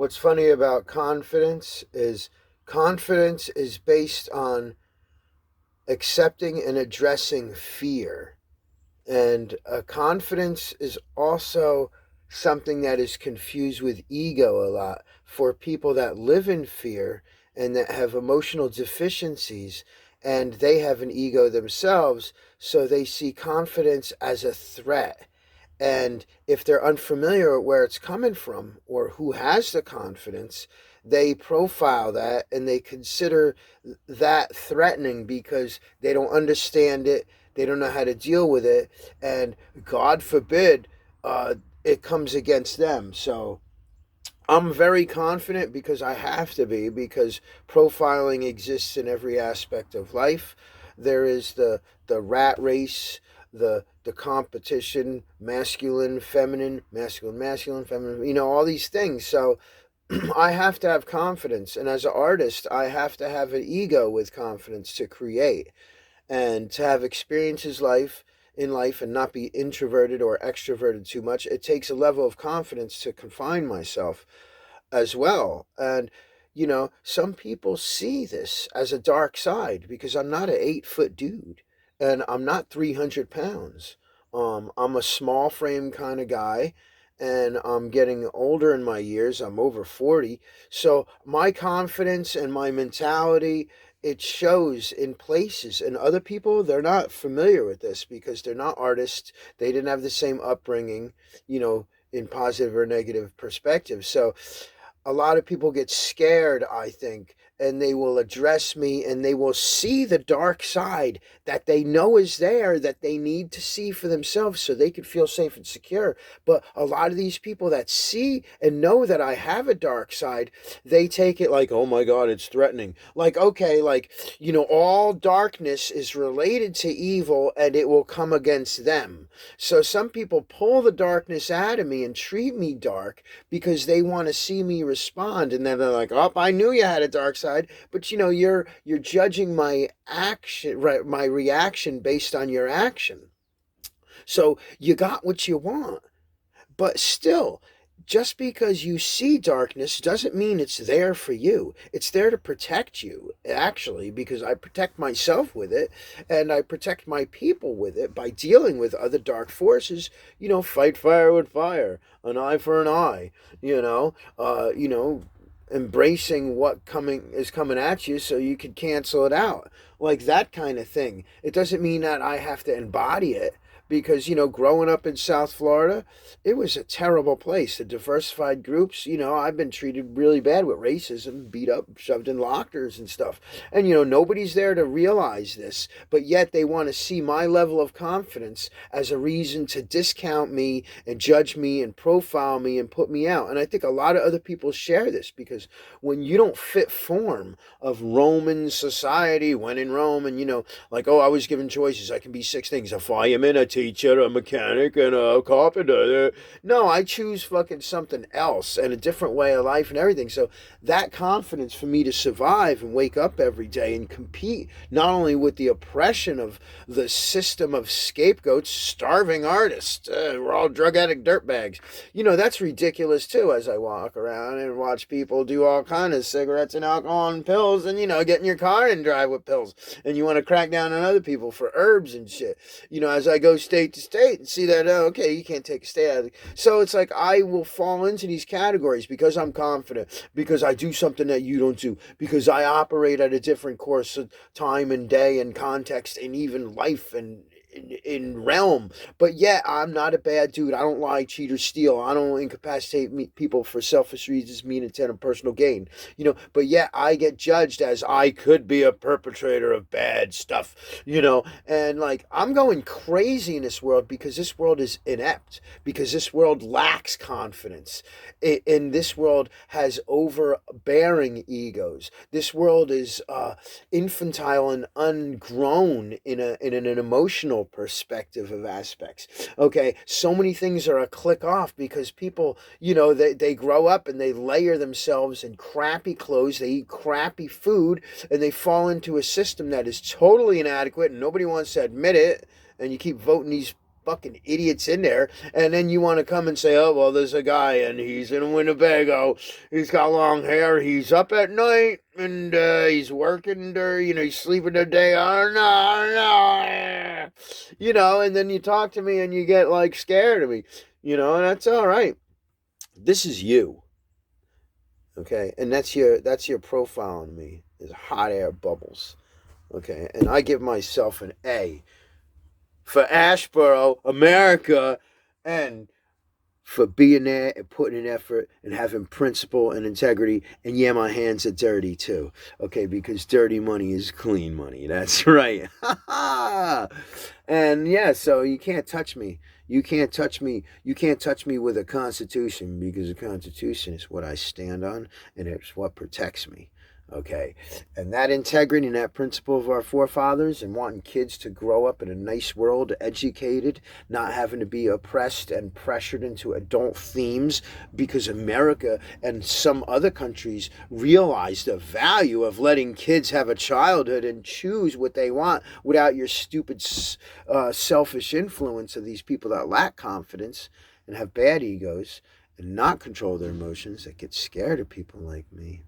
what's funny about confidence is based on accepting and addressing fear. And confidence is also something that is confused with ego a lot for people that live in fear and that have emotional deficiencies, and they have an ego themselves, so they see confidence as a threat. And if they're unfamiliar with where it's coming from or who has the confidence, they profile that and they consider that threatening because they don't understand it, they don't know how to deal with it, and God forbid it comes against them. So I'm very confident because I have to be, because profiling exists in every aspect of life. There is the rat race, the competition, masculine, feminine, all these things. So I have to have confidence, and as an artist, I have to have an ego with confidence to create and to have experiences life in life and not be introverted or extroverted too much. It takes a level of confidence to confine myself as well. And some people see this as a dark side because I'm not an 8 foot dude and I'm not 300 pounds. I'm a small frame kind of guy, and I'm getting older in my years. I'm over 40. So my confidence and my mentality, it shows in places, and other people, they're not familiar with this because they're not artists. They didn't have the same upbringing, in positive or negative perspective. So a lot of people get scared, I think, and they will address me and they will see the dark side that they know is there, that they need to see for themselves so they can feel safe and secure. But a lot of these people that see and know that I have a dark side, they take it like, oh my God, it's threatening. Like, okay, like, all darkness is related to evil and it will come against them. So some people pull the darkness out of me and treat me dark because they want to see me respond, and then they're like, "Oh, I knew you had a dark side, but you're judging my action, right, my reaction based on your action. So you got what you want, but still." Just because you see darkness doesn't mean it's there for you. It's there to protect you, actually, because I protect myself with it and I protect my people with it by dealing with other dark forces. Fight fire with fire, an eye for an eye, embracing what coming at you so you can cancel it out. Like that kind of thing. It doesn't mean that I have to embody it, because growing up in South Florida, it was a terrible place. The diversified groups, I've been treated really bad with racism, beat up, shoved in lockers and stuff. And nobody's there to realize this, but yet they want to see my level of confidence as a reason to discount me and judge me and profile me and put me out. And I think a lot of other people share this, because when you don't fit form of Roman society, when in Rome, and like, oh, I was given choices. I can be six things: a fireman, a teacher, a mechanic, and a carpenter. No, I choose fucking something else and a different way of life and everything. So that confidence for me to survive and wake up every day and compete not only with the oppression of the system of scapegoats, starving artists, we're all drug addict dirtbags. That's ridiculous too, as I walk around and watch people do all kind of cigarettes and alcohol and pills, and get in your car and drive with pills, and you want to crack down on other people for herbs and shit. As I go state to state and see that, oh, okay, you can't take a state out of it. So it's like I will fall into these categories because I'm confident, because I do something that you don't do, because I operate at a different course of time and day and context and even life and in realm. But yet I'm not a bad dude. I don't lie, cheat, or steal. I don't incapacitate people for selfish reasons, mean intent, and personal gain. But yet I get judged as I could be a perpetrator of bad stuff. And like, I'm going crazy in this world because this world is inept, because this world lacks confidence. And this world has overbearing egos. This world is infantile and ungrown in an emotional perspective of aspects. Okay, so many things are a click off because people, they grow up and they layer themselves in crappy clothes, they eat crappy food, and they fall into a system that is totally inadequate and nobody wants to admit it. And you keep voting these fucking idiots in there, and then you want to come and say, oh, well, there's a guy and he's in Winnebago, he's got long hair, he's up at night, and he's working, he's sleeping the day, oh, no, and then you talk to me and you get, like, scared of me, and that's all right. This is you, okay? And that's your profile on me, is hot air bubbles, okay? And I give myself an A for Ashboro, America, and for being there and putting in effort and having principle and integrity. And yeah, my hands are dirty too. Okay, because dirty money is clean money. That's right. And yeah, so you can't touch me. You can't touch me. You can't touch me with a constitution, because the constitution is what I stand on and it's what protects me. Okay. And that integrity and that principle of our forefathers, and wanting kids to grow up in a nice world, educated, not having to be oppressed and pressured into adult themes, because America and some other countries realize the value of letting kids have a childhood and choose what they want without your stupid, selfish influence of these people that lack confidence and have bad egos and not control their emotions, that get scared of people like me.